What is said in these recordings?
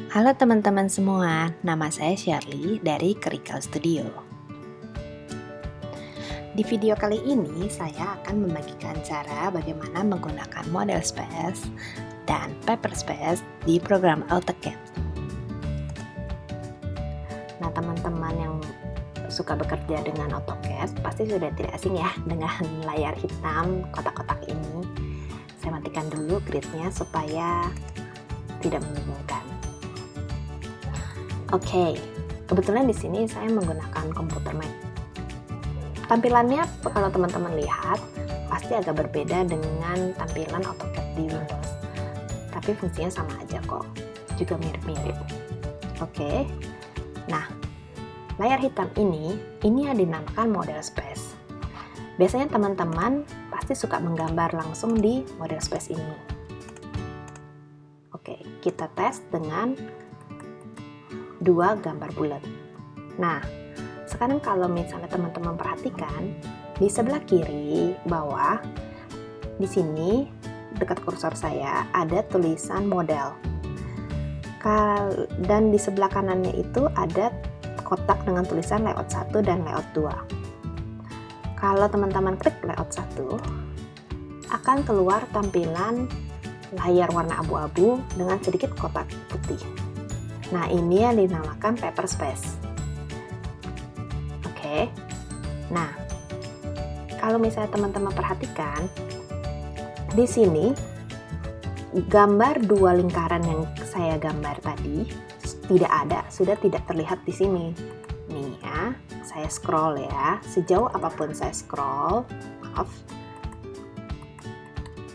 Halo teman-teman semua, nama saya Shirley dari Kerikal Studio. Di video kali ini saya akan membagikan cara bagaimana menggunakan model space dan paper space di program AutoCAD. Nah, teman-teman yang suka bekerja dengan AutoCAD pasti sudah tidak asing ya dengan layar hitam kotak-kotak ini. Saya matikan dulu gridnya supaya tidak membingungkan. Oke, kebetulan di sini saya menggunakan komputer Mac. Tampilannya kalau teman-teman lihat pasti agak berbeda dengan tampilan AutoCAD di Windows. Tapi fungsinya sama aja kok, juga mirip-mirip. Oke. Nah, layar hitam ini yang dinamakan model space. Biasanya teman-teman pasti suka menggambar langsung di model space ini. Oke, kita tes dengan dua gambar bulat. Nah, sekarang kalau misalnya teman-teman perhatikan di sebelah kiri bawah, di sini dekat kursor saya ada tulisan model. Dan di sebelah kanannya itu ada kotak dengan tulisan layout 1 dan layout 2. Kalau teman-teman klik layout 1, akan keluar tampilan layar warna abu-abu dengan sedikit kotak putih. Nah, ini yang dinamakan paper space. Oke. Nah, kalau misalnya teman-teman perhatikan, di sini gambar dua lingkaran yang saya gambar tadi tidak ada, sudah tidak terlihat di sini. Nih ya, saya scroll ya. Sejauh apapun saya scroll, maaf,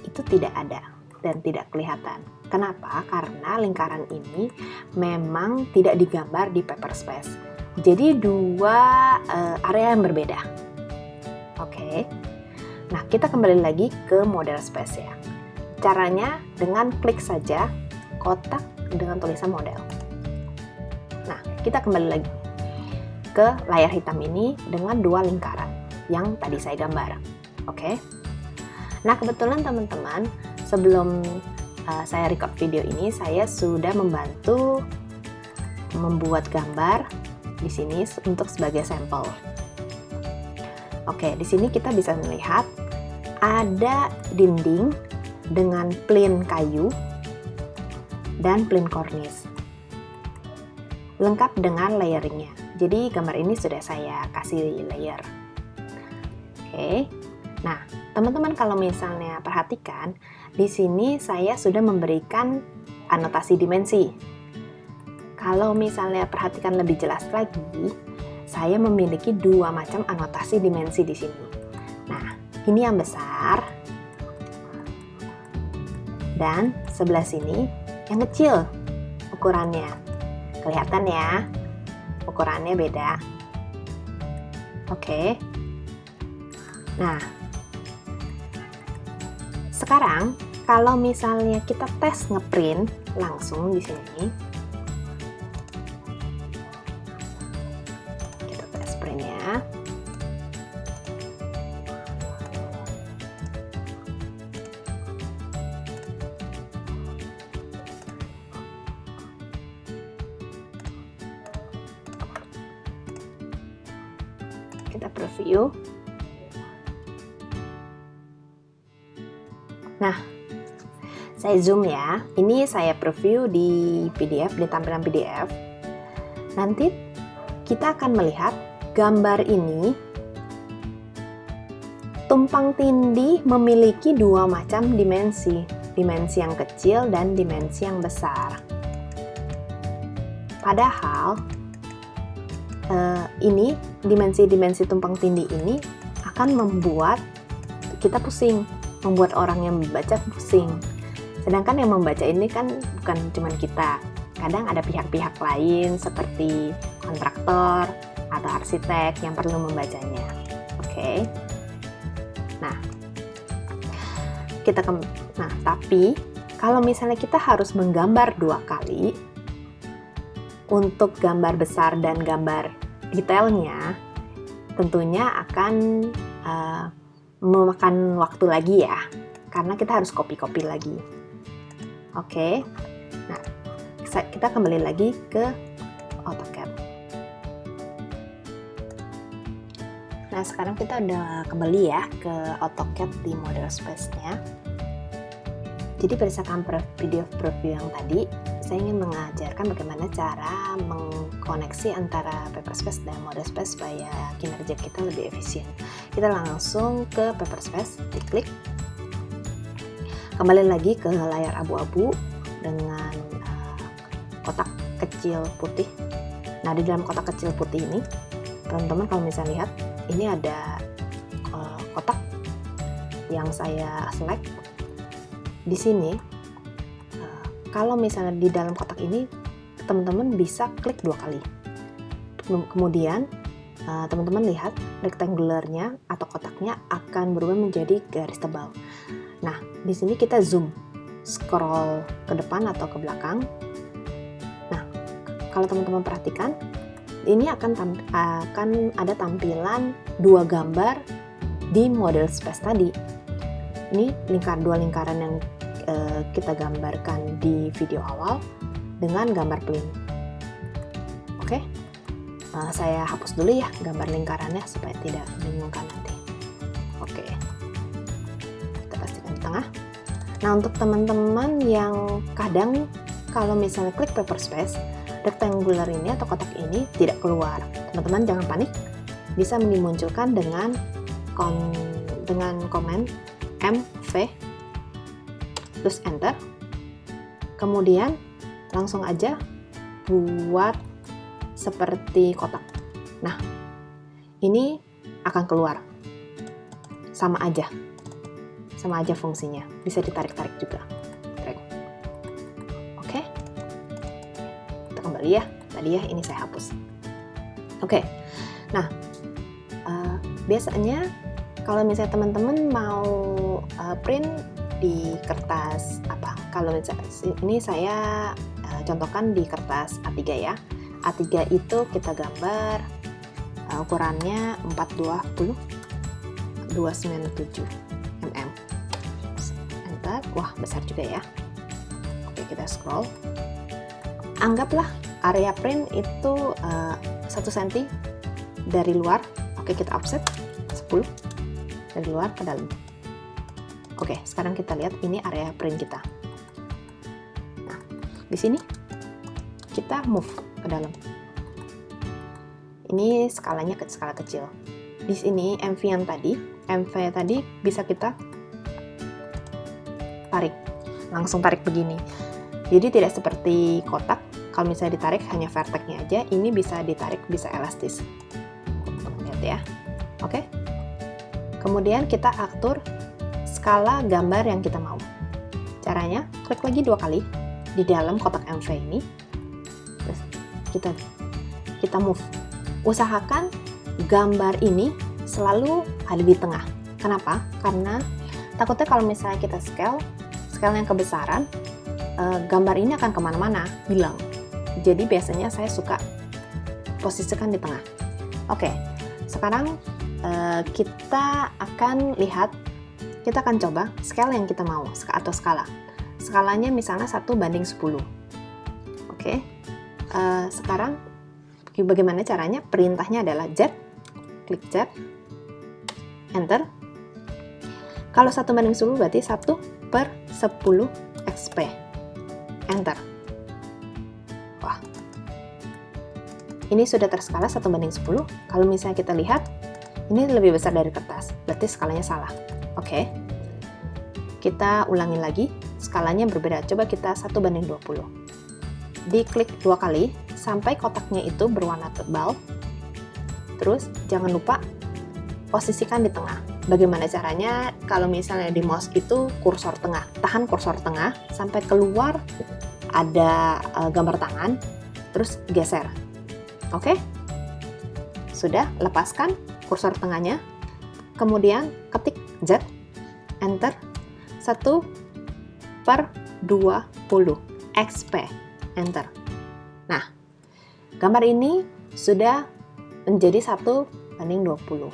itu tidak ada dan tidak kelihatan. Kenapa? Karena lingkaran ini memang tidak digambar di paper space. Jadi dua area yang berbeda. Oke. Nah, kita kembali lagi ke model space ya. Caranya dengan klik saja kotak dengan tulisan model. Nah, kita kembali lagi ke layar hitam ini dengan dua lingkaran yang tadi saya gambar. Oke. Nah, kebetulan teman-teman sebelum saya record video ini, saya sudah membantu membuat gambar di sini untuk sebagai sampel. Oke, di sini kita bisa melihat ada dinding dengan plin kayu dan plin kornis, lengkap dengan layering-nya. Jadi gambar ini sudah saya kasih layer. Oke. Nah, teman-teman kalau misalnya perhatikan, di sini saya sudah memberikan anotasi dimensi. Kalau misalnya perhatikan lebih jelas lagi, saya memiliki dua macam anotasi dimensi di sini. Nah, ini yang besar dan sebelah sini yang kecil ukurannya. Kelihatan ya, ukurannya beda. Oke. Nah, sekarang kalau misalnya kita tes ngeprint langsung di sini, kita tes printnya. Kita preview. Nah, saya zoom ya. Ini saya preview di PDF, di tampilan PDF. Nanti kita akan melihat gambar ini tumpang tindih memiliki dua macam dimensi. Dimensi yang kecil dan dimensi yang besar. Padahal ini dimensi-dimensi tumpang tindih ini akan membuat kita pusing, membuat orang yang membaca pusing. Sedangkan yang membaca ini kan bukan cuma kita. Kadang ada pihak-pihak lain seperti kontraktor atau arsitek yang perlu membacanya. Oke. Nah, tapi kalau misalnya kita harus menggambar dua kali untuk gambar besar dan gambar detailnya, tentunya akan memakan waktu lagi ya, karena kita harus copy-copy lagi. Oke. Nah, kita kembali lagi ke AutoCAD. Nah, sekarang kita udah kembali ya ke AutoCAD di model space-nya. Jadi berdasarkan video preview yang tadi, saya ingin mengajarkan bagaimana cara mengkoneksi antara Paperspace dan model space supaya kinerja kita lebih efisien. Kita langsung ke Paperspace, diklik. Kembali lagi ke layar abu-abu dengan kotak kecil putih. Nah, di dalam kotak kecil putih ini, teman-teman kalau misalnya lihat, ini ada kotak yang saya select. Di sini, kalau misalnya di dalam kotak ini, teman-teman bisa klik 2 kali. Kemudian, teman-teman lihat rectangular-nya atau kotaknya akan berubah menjadi garis tebal. Nah, di sini kita zoom, scroll ke depan atau ke belakang. Nah, kalau teman-teman perhatikan, ini akan ada tampilan 2 gambar di model space tadi. Ini 2 lingkaran yang kita gambarkan di video awal dengan gambar plane. Oke, saya hapus dulu ya gambar lingkarannya supaya tidak membingungkan nanti. Oke, kita pastikan di tengah. Nah, untuk teman-teman yang kadang kalau misalnya klik Paperspace, rectangular ini atau kotak ini tidak keluar, teman-teman jangan panik, bisa dimunculkan dengan komen MV terus enter, kemudian langsung aja buat seperti kotak. Nah, ini akan keluar, sama aja fungsinya, bisa ditarik-tarik juga. Kembali ya, tadi ya ini saya hapus. Oke, nah biasanya kalau misalnya teman-teman mau print di kertas apa? Kalau misalnya ini saya contohkan di kertas A3 ya. A3 itu kita gambar ukurannya 420 297 mm. Enter, wah besar juga ya. Oke, kita scroll. Anggaplah area print itu 1 cm dari luar. Oke, kita offset 10 dari luar ke dalam. Oke, sekarang kita lihat ini area print kita. Nah, di sini kita move ke dalam. Ini skalanya skala kecil. Di sini MV tadi bisa kita tarik, langsung tarik begini. Jadi tidak seperti kotak, kalau misalnya ditarik hanya vertexnya aja, ini bisa ditarik, bisa elastis. Lihat ya. Oke. Kemudian kita atur skala gambar yang kita mau. Caranya, klik lagi 2 kali di dalam kotak MV ini. Terus kita move. Usahakan gambar ini selalu ada di tengah. Kenapa? Karena takutnya kalau misalnya kita scale yang kebesaran, gambar ini akan kemana-mana, hilang. Jadi biasanya saya suka posisikan di tengah. Oke, sekarang kita akan coba scale yang kita mau, atau skala. Skalanya misalnya 1:10. Oke, sekarang bagaimana caranya? Perintahnya adalah Z, klik Z, enter. Kalau 1:10 berarti 1/10 XP. Enter. Wah. Ini sudah terskala 1:10. Kalau misalnya kita lihat, ini lebih besar dari kertas. Berarti skalanya salah. Oke. Kita ulangi lagi. Skalanya berbeda. Coba kita 1:20. Diklik 2 kali sampai kotaknya itu berwarna tebal. Terus jangan lupa posisikan di tengah. Bagaimana caranya? Kalau misalnya di mouse itu kursor tengah, tahan kursor tengah sampai keluar ada gambar tangan, terus geser. Oke? Sudah, lepaskan kursor tengahnya, kemudian ketik Z, enter, 1/20 XP, enter. Nah, gambar ini sudah menjadi 1:20.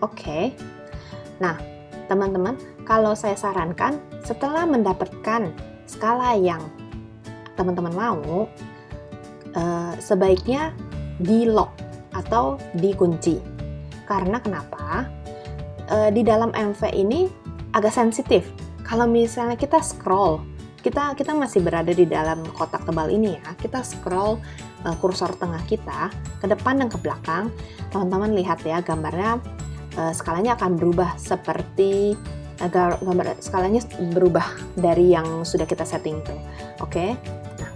Oke. Nah, teman-teman, kalau saya sarankan setelah mendapatkan skala yang teman-teman mau, sebaiknya di lock atau dikunci. Karena kenapa? Di dalam MV ini agak sensitif. Kalau misalnya kita scroll, kita masih berada di dalam kotak tebal ini ya, kita scroll kursor tengah kita ke depan dan ke belakang, teman-teman lihat ya gambarnya, skalanya akan berubah seperti gambar skalanya berubah dari yang sudah kita setting itu. Oke. Nah,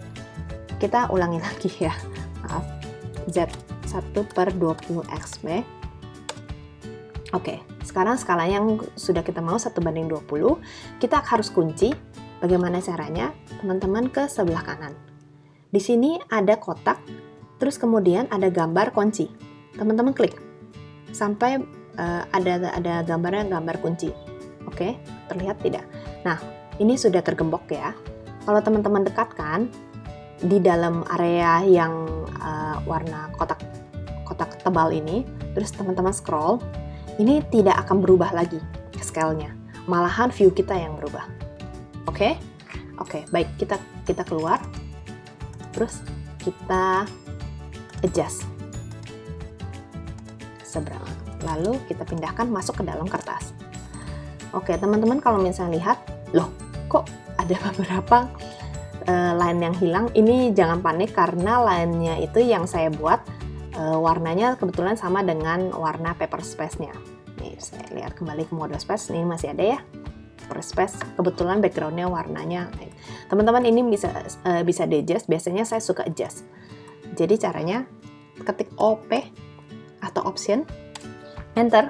kita ulangi lagi ya. Maaf. Z1/20xb. Oke, sekarang skalanya yang sudah kita mau 1/20, kita harus kunci. Bagaimana caranya? Teman-teman ke sebelah kanan. Di sini ada kotak, terus kemudian ada gambar kunci. Teman-teman klik sampai ada gambarnya, gambar kunci. Oke, terlihat tidak? Nah, ini sudah tergembok ya. Kalau teman-teman dekatkan di dalam area yang warna kotak tebal ini, terus teman-teman scroll, ini tidak akan berubah lagi scale-nya. Malahan view kita yang berubah. Oke, baik, kita keluar, terus kita adjust seberang, lalu kita pindahkan masuk ke dalam kertas. Oke, teman-teman kalau misalnya lihat, loh, kok ada beberapa line yang hilang? Ini jangan panik karena line-nya itu yang saya buat warnanya kebetulan sama dengan warna paper space-nya. Nih, saya lihat kembali ke mode space, ini masih ada ya. Paper space, kebetulan background-nya warnanya. Teman-teman ini bisa di-adjust, biasanya saya suka adjust. Jadi caranya ketik OP atau option, enter.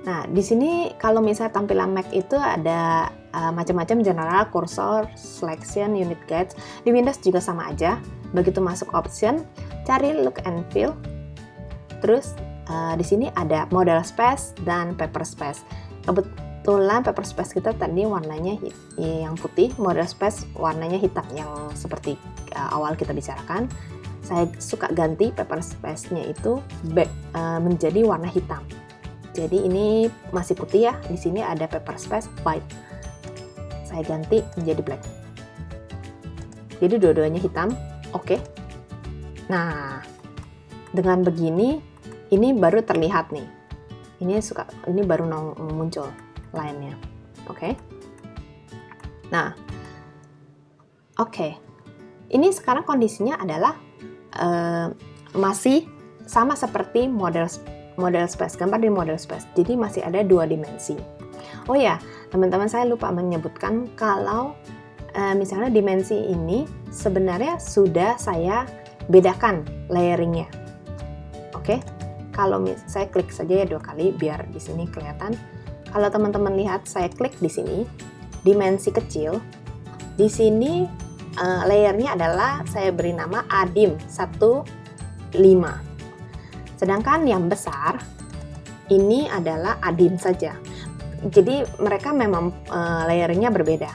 Nah, di sini kalau misalnya tampilan Mac itu ada macam-macam, general, cursor, selection, unit guides. Di Windows juga sama aja. Begitu masuk option, cari look and feel. Terus di sini ada model space dan paper space. Kebetulan paper space kita tadi warnanya yang putih, model space warnanya hitam yang seperti awal kita bicarakan. Saya suka ganti paper space-nya itu menjadi warna hitam. Jadi ini masih putih ya, di sini ada paper space white. Saya ganti menjadi black. Jadi dua-duanya hitam, oke. Nah, dengan begini, ini baru terlihat nih. Ini baru muncul line-nya, oke. Nah, oke. Ini sekarang kondisinya adalah masih sama seperti model space, gambar di model space. Jadi masih ada 2 dimensi. Oh ya, teman-teman, saya lupa menyebutkan kalau misalnya dimensi ini sebenarnya sudah saya bedakan layering-nya. Oke. Kalau saya klik saja ya 2 kali biar di sini kelihatan. Kalau teman-teman lihat saya klik di sini, dimensi kecil. Di sini layernya adalah saya beri nama ADIM 1.5. Sedangkan yang besar ini adalah ADIM saja. Jadi mereka memang layernya berbeda.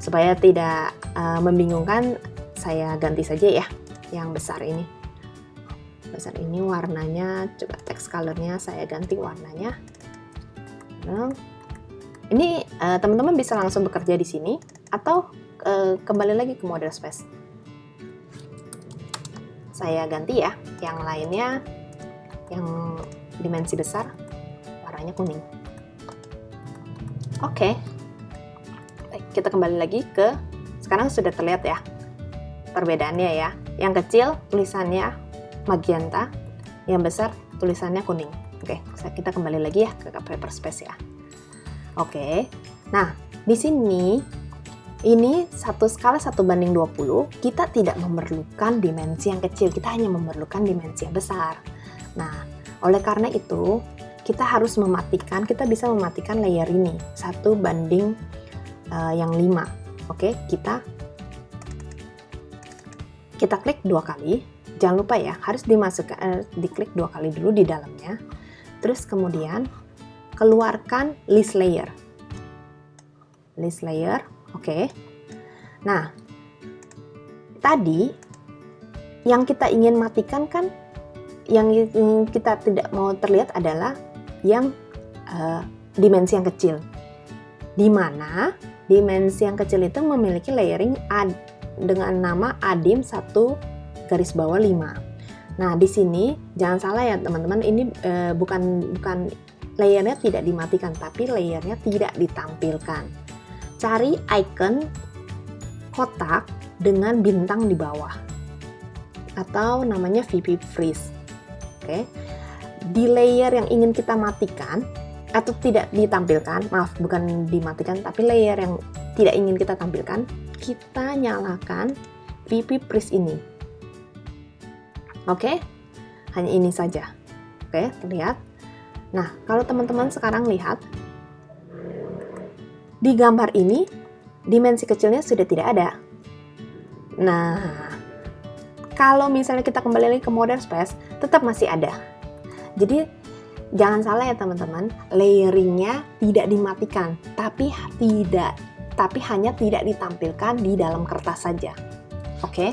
Supaya tidak membingungkan, saya ganti saja ya yang besar ini. Besar ini warnanya, coba text color-nya saya ganti warnanya. Nah, ini teman-teman bisa langsung bekerja di sini atau kembali lagi ke model space. Saya ganti ya, yang lainnya yang dimensi besar warnanya kuning. Oke. Baik, kita kembali lagi ke sekarang sudah terlihat ya perbedaannya ya. Yang kecil tulisannya magenta, yang besar tulisannya kuning. Oke, kita kembali lagi ya ke paper space ya. Oke. Nah, di sini ini skala 1/20, kita tidak memerlukan dimensi yang kecil, kita hanya memerlukan dimensi yang besar. Nah, oleh karena itu, kita harus mematikan, kita bisa mematikan layer ini 1/5. Oke, kita klik 2 kali. Jangan lupa ya, harus diklik 2 kali dulu di dalamnya. Terus kemudian keluarkan list layer. List layer, oke. Nah, tadi yang kita ingin matikan kan, yang kita tidak mau terlihat adalah yang dimensi yang kecil, di mana dimensi yang kecil itu memiliki layering dengan nama adim 1_5. Nah, di sini jangan salah ya teman-teman, ini bukan layernya tidak dimatikan, tapi layernya tidak ditampilkan. Cari icon kotak dengan bintang di bawah, atau namanya VP Freeze. Oke. Di layer yang ingin kita matikan atau tidak ditampilkan, maaf, bukan dimatikan, tapi layer yang tidak ingin kita tampilkan, kita nyalakan VP Freeze ini. Oke, hanya ini saja. Oke, terlihat. Nah, kalau teman-teman sekarang lihat, di gambar ini, dimensi kecilnya sudah tidak ada. Nah, kalau misalnya kita kembali lagi ke model space, tetap masih ada. Jadi, jangan salah ya teman-teman, layeringnya tidak dimatikan, tapi hanya tidak ditampilkan di dalam kertas saja. Oke,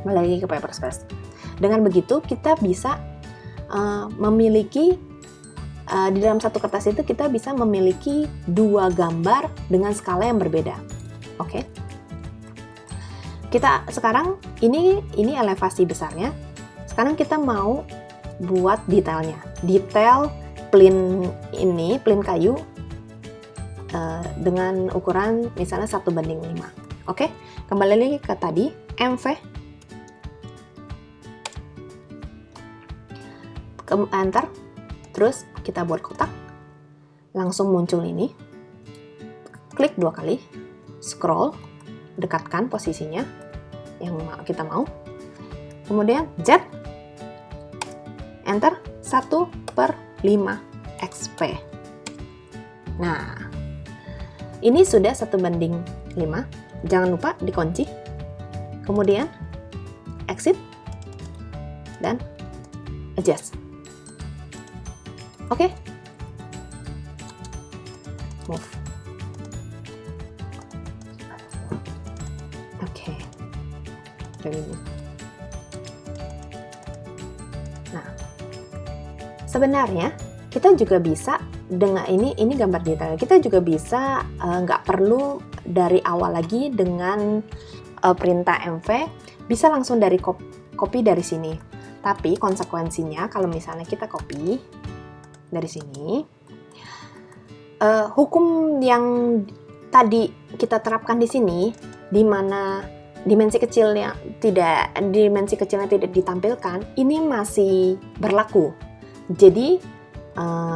kembali lagi ke paper space. Dengan begitu kita bisa memiliki di dalam satu kertas itu kita bisa memiliki 2 gambar dengan skala yang berbeda. Oke. Kita sekarang ini elevasi besarnya. Sekarang kita mau buat detailnya. Detail plin kayu dengan ukuran misalnya 1:5. Oke. Kembali lagi ke tadi, MV. Enter, terus kita buat kotak, langsung muncul ini, klik 2 kali, scroll, dekatkan posisinya yang kita mau, kemudian Z, enter, 1/5 XP. Nah, ini sudah 1:5, jangan lupa dikunci, kemudian exit, dan adjust. Oke. Move. Oke. Kayak gini. Nah, sebenarnya kita juga bisa dengan ini gambar detail. Kita juga bisa nggak perlu dari awal lagi dengan perintah MV, bisa langsung dari copy dari sini. Tapi konsekuensinya kalau misalnya kita copy dari sini, hukum yang tadi kita terapkan di sini, di mana dimensi kecilnya tidak ditampilkan, ini masih berlaku. Jadi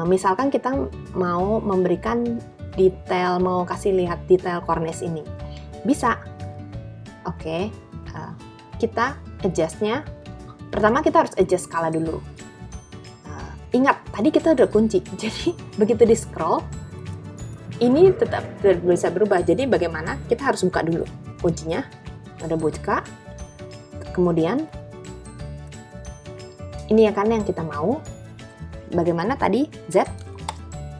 misalkan kita mau memberikan detail, mau kasih lihat detail cornice ini, bisa. Oke, kita adjustnya. Pertama kita harus adjust skala dulu. Ingat, tadi kita udah kunci, jadi begitu di scroll, ini tetap tidak bisa berubah. Jadi bagaimana? Kita harus buka dulu kuncinya, udah buka, kemudian ini ya kan yang kita mau. Bagaimana tadi? Z,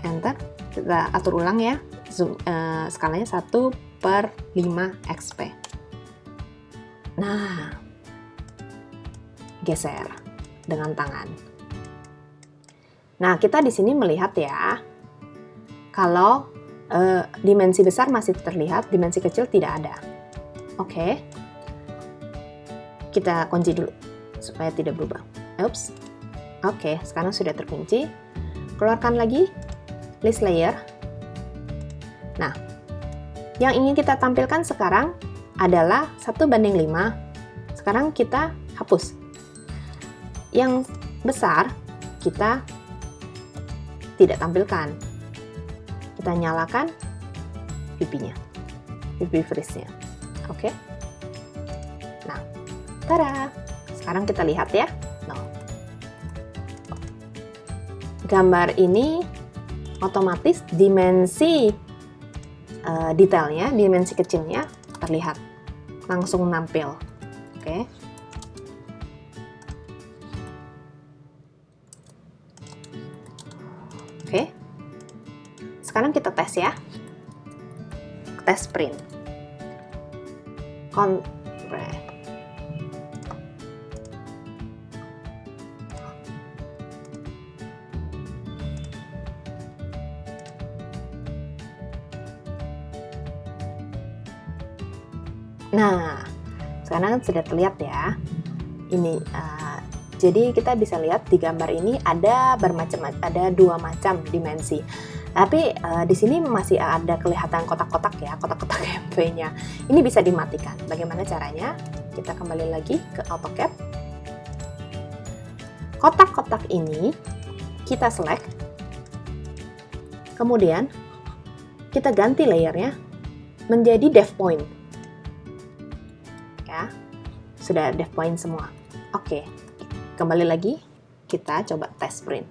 enter, kita atur ulang ya, zoom, skalanya 1/5 XP. Nah, geser dengan tangan. Nah, kita di sini melihat ya, kalau dimensi besar masih terlihat, dimensi kecil tidak ada. Oke. Kita kunci dulu, supaya tidak berubah. Oops. Oke, sekarang sudah terkunci. Keluarkan lagi, list layer. Nah, yang ingin kita tampilkan sekarang adalah 1/5. Sekarang kita hapus. Yang besar, kita tidak tampilkan. Kita nyalakan VP-nya, VP Freeze-nya. Oke. Nah, tada! Sekarang kita lihat ya. Nah, gambar ini otomatis dimensi detailnya, dimensi kecilnya terlihat. Langsung nampil. Oke. Oke, sekarang kita tes ya, tes print. Nah, Sekarang sudah terlihat ya. Ini jadi kita bisa lihat di gambar ini ada dua macam dimensi. Tapi di sini masih ada kelihatan kotak-kotak ya, kotak-kotak MP-nya. Ini bisa dimatikan. Bagaimana caranya? Kita kembali lagi ke AutoCAD. Kotak-kotak ini kita select. Kemudian kita ganti layernya menjadi dev point. Ya, sudah dev point semua. Oke, kembali lagi kita coba test print.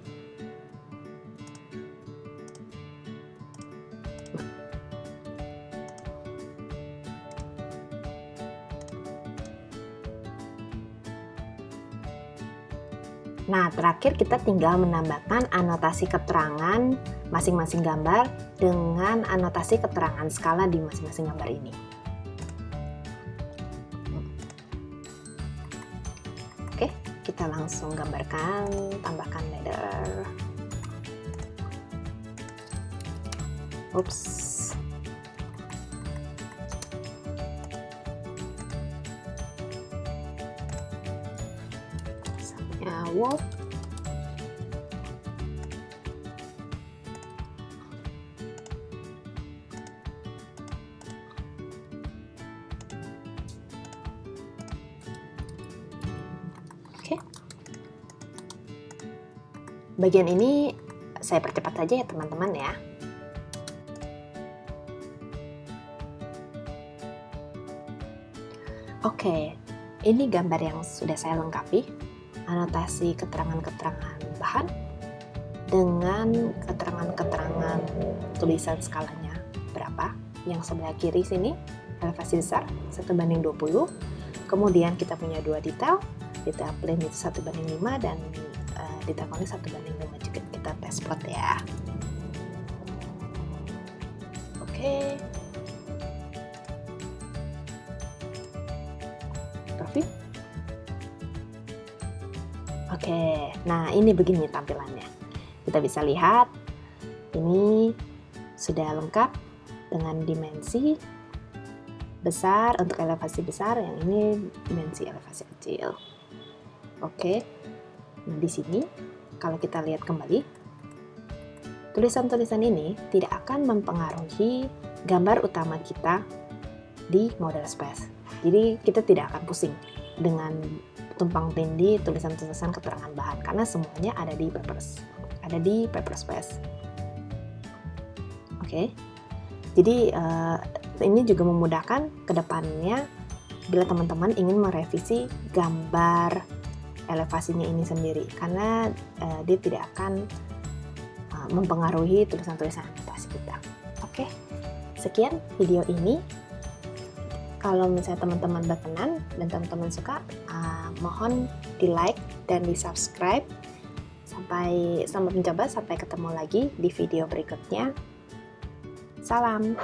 Nah, terakhir kita tinggal menambahkan anotasi keterangan masing-masing gambar dengan anotasi keterangan skala di masing-masing gambar ini. Oke, kita langsung gambarkan, tambahkan ladder. Ups. Wall. Oke. Bagian ini saya percepat saja ya teman-teman ya. Oke, ini gambar yang sudah saya lengkapi. Anotasi keterangan-keterangan bahan dengan keterangan-keterangan tulisan skalanya berapa. Yang sebelah kiri sini elevasi besar 1:20. Kemudian kita punya dua detail plane itu 1:5 dan detail konik 1:5 juga. Kita test plot ya. Oke. Profit. Oke, nah ini begini tampilannya. Kita bisa lihat, ini sudah lengkap dengan dimensi besar untuk elevasi besar, yang ini dimensi elevasi kecil. Oke, nah di sini kalau kita lihat kembali, tulisan-tulisan ini tidak akan mempengaruhi gambar utama kita di model space. Jadi kita tidak akan pusing dengan tumpang tindih tulisan-tulisan keterangan bahan karena semuanya ada di paper space. Oke. Jadi ini juga memudahkan ke depannya bila teman-teman ingin merevisi gambar elevasinya ini sendiri karena dia tidak akan mempengaruhi tulisan-tulisan anotasi kita. Oke. Sekian video ini. Kalau misalnya teman-teman berkenan dan teman-teman suka, mohon di like dan di subscribe. Selamat mencoba, sampai ketemu lagi di video berikutnya. Salam!